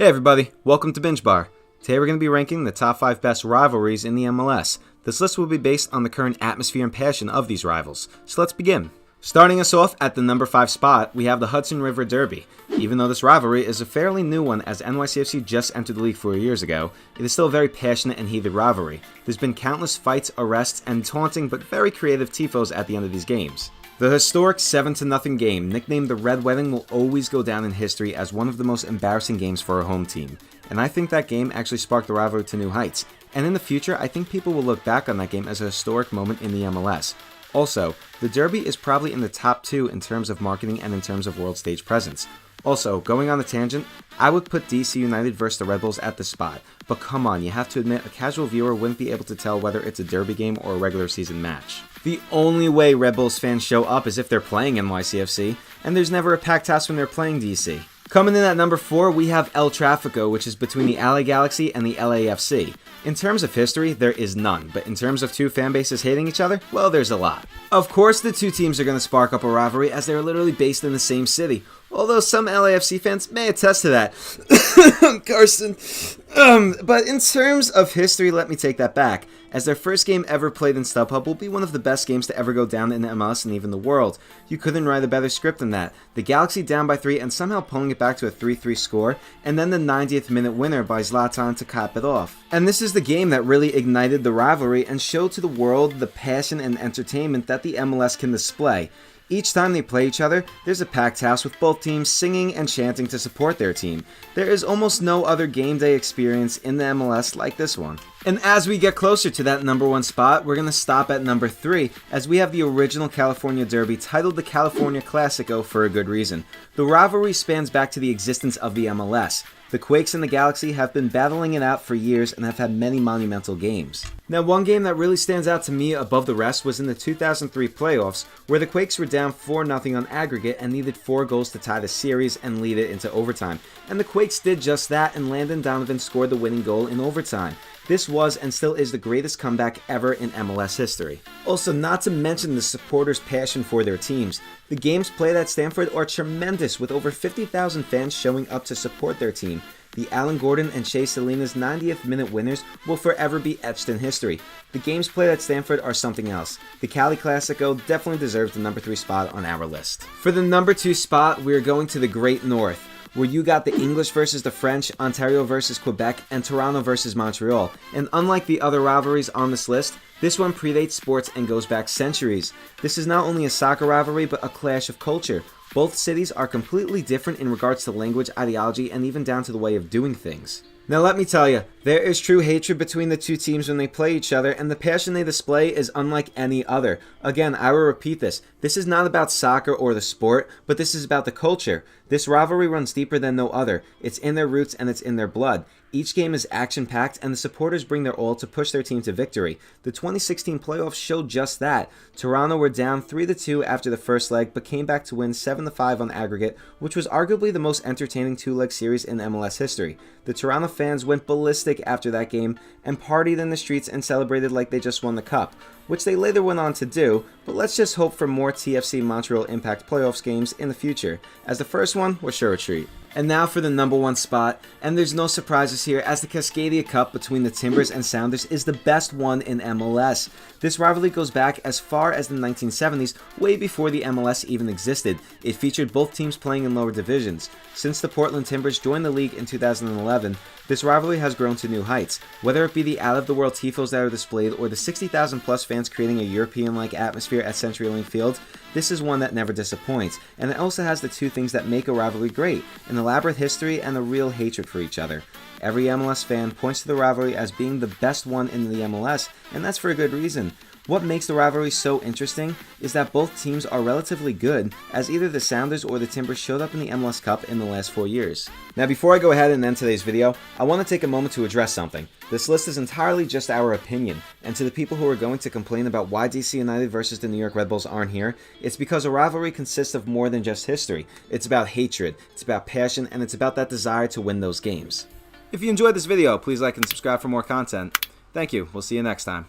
Hey everybody, welcome to Binge Bar. Today we're going to be ranking the top 5 best rivalries in the MLS. This list will be based on the current atmosphere and passion of these rivals. So let's begin. Starting us off at the number 5 spot, we have the Hudson River Derby. Even though this rivalry is a fairly new one as NYCFC just entered the league 4 years ago, it is still a very passionate and heated rivalry. There's been countless fights, arrests, and taunting but very creative tifos at the end of these games. The historic 7-0 game, nicknamed the Red Wedding, will always go down in history as one of the most embarrassing games for a home team. And I think that game actually sparked the rivalry to new heights. And in the future, I think people will look back on that game as a historic moment in the MLS. Also, the Derby is probably in the top 2 in terms of marketing and in terms of world stage presence. Also, going on a tangent, I would put DC United versus the Red Bulls at the spot. But come on, you have to admit a casual viewer wouldn't be able to tell whether it's a Derby game or a regular season match. The only way Red Bulls fans show up is if they're playing NYCFC, and there's never a packed house when they're playing DC. Coming in at number 4, we have El Tráfico, which is between the LA Galaxy and the LAFC. In terms of history, there is none, but in terms of two fan bases hating each other, well, there's a lot. Of course, the two teams are going to spark up a rivalry as they're literally based in the same city, although some LAFC fans may attest to that. Carson. But in terms of history, let me take that back, as their first game ever played in StubHub will be one of the best games to ever go down in the MLS and even the world. You couldn't write a better script than that. The Galaxy down by 3 and somehow pulling it back to a 3-3 score, and then the 90th minute winner by Zlatan to cap it off. And this is the game that really ignited the rivalry and showed to the world the passion and entertainment that the MLS can display. Each time they play each other, there's a packed house with both teams singing and chanting to support their team. There is almost no other game day experience in the MLS like this one. And as we get closer to that number 1 spot, we're going to stop at number 3, as we have the original California Derby titled the California Classico for a good reason. The rivalry spans back to the existence of the MLS. The Quakes and the Galaxy have been battling it out for years and have had many monumental games. Now, one game that really stands out to me above the rest was in the 2003 playoffs, where the Quakes were down 4-0 on aggregate and needed 4 goals to tie the series and lead it into overtime. And the Quakes did just that, and Landon Donovan scored the winning goal in overtime. This was and still is the greatest comeback ever in MLS history. Also, not to mention the supporters' passion for their teams. The games played at Stamford are tremendous, with over 50,000 fans showing up to support their team. The Alan Gordon and Shea Salinas 90th minute winners will forever be etched in history. The games played at Stamford are something else. The Cali Classico definitely deserves the number 3 spot on our list. For the number 2 spot, we are going to the Great North, where you got the English versus the French, Ontario versus Quebec, and Toronto versus Montreal. And unlike the other rivalries on this list, this one predates sports and goes back centuries. This is not only a soccer rivalry, but a clash of culture. Both cities are completely different in regards to language, ideology, and even down to the way of doing things. Now let me tell you, there is true hatred between the two teams when they play each other, and the passion they display is unlike any other. Again, I will repeat this. This is not about soccer or the sport, but this is about the culture. This rivalry runs deeper than no other. It's in their roots and it's in their blood. Each game is action-packed, and the supporters bring their all to push their team to victory. The 2016 playoffs showed just that. Toronto were down 3-2 after the first leg, but came back to win 7-5 on aggregate, which was arguably the most entertaining 2-leg series in MLS history. The Toronto fans went ballistic after that game and partied in the streets and celebrated like they just won the cup, which they later went on to do, but let's just hope for more TFC Montreal Impact playoffs games in the future, as the first one was sure a treat. And now for the number 1 spot, and there's no surprises here as the Cascadia Cup between the Timbers and Sounders is the best one in MLS. This rivalry goes back as far as the 1970s, way before the MLS even existed. It featured both teams playing in lower divisions. Since the Portland Timbers joined the league in 2011, this rivalry has grown to new heights. Whether it be the out-of-the-world tifos that are displayed or the 60,000 plus fans creating a European-like atmosphere at CenturyLink Field, this is one that never disappoints, and it also has the two things that make a rivalry great: an elaborate history and a real hatred for each other. Every MLS fan points to the rivalry as being the best one in the MLS, and that's for a good reason. What makes the rivalry so interesting is that both teams are relatively good, as either the Sounders or the Timbers showed up in the MLS Cup in the last 4 years. Now before I go ahead and end today's video, I want to take a moment to address something. This list is entirely just our opinion, and to the people who are going to complain about why DC United versus the New York Red Bulls aren't here, it's because a rivalry consists of more than just history. It's about hatred, it's about passion, and it's about that desire to win those games. If you enjoyed this video, please like and subscribe for more content. Thank you, we'll see you next time.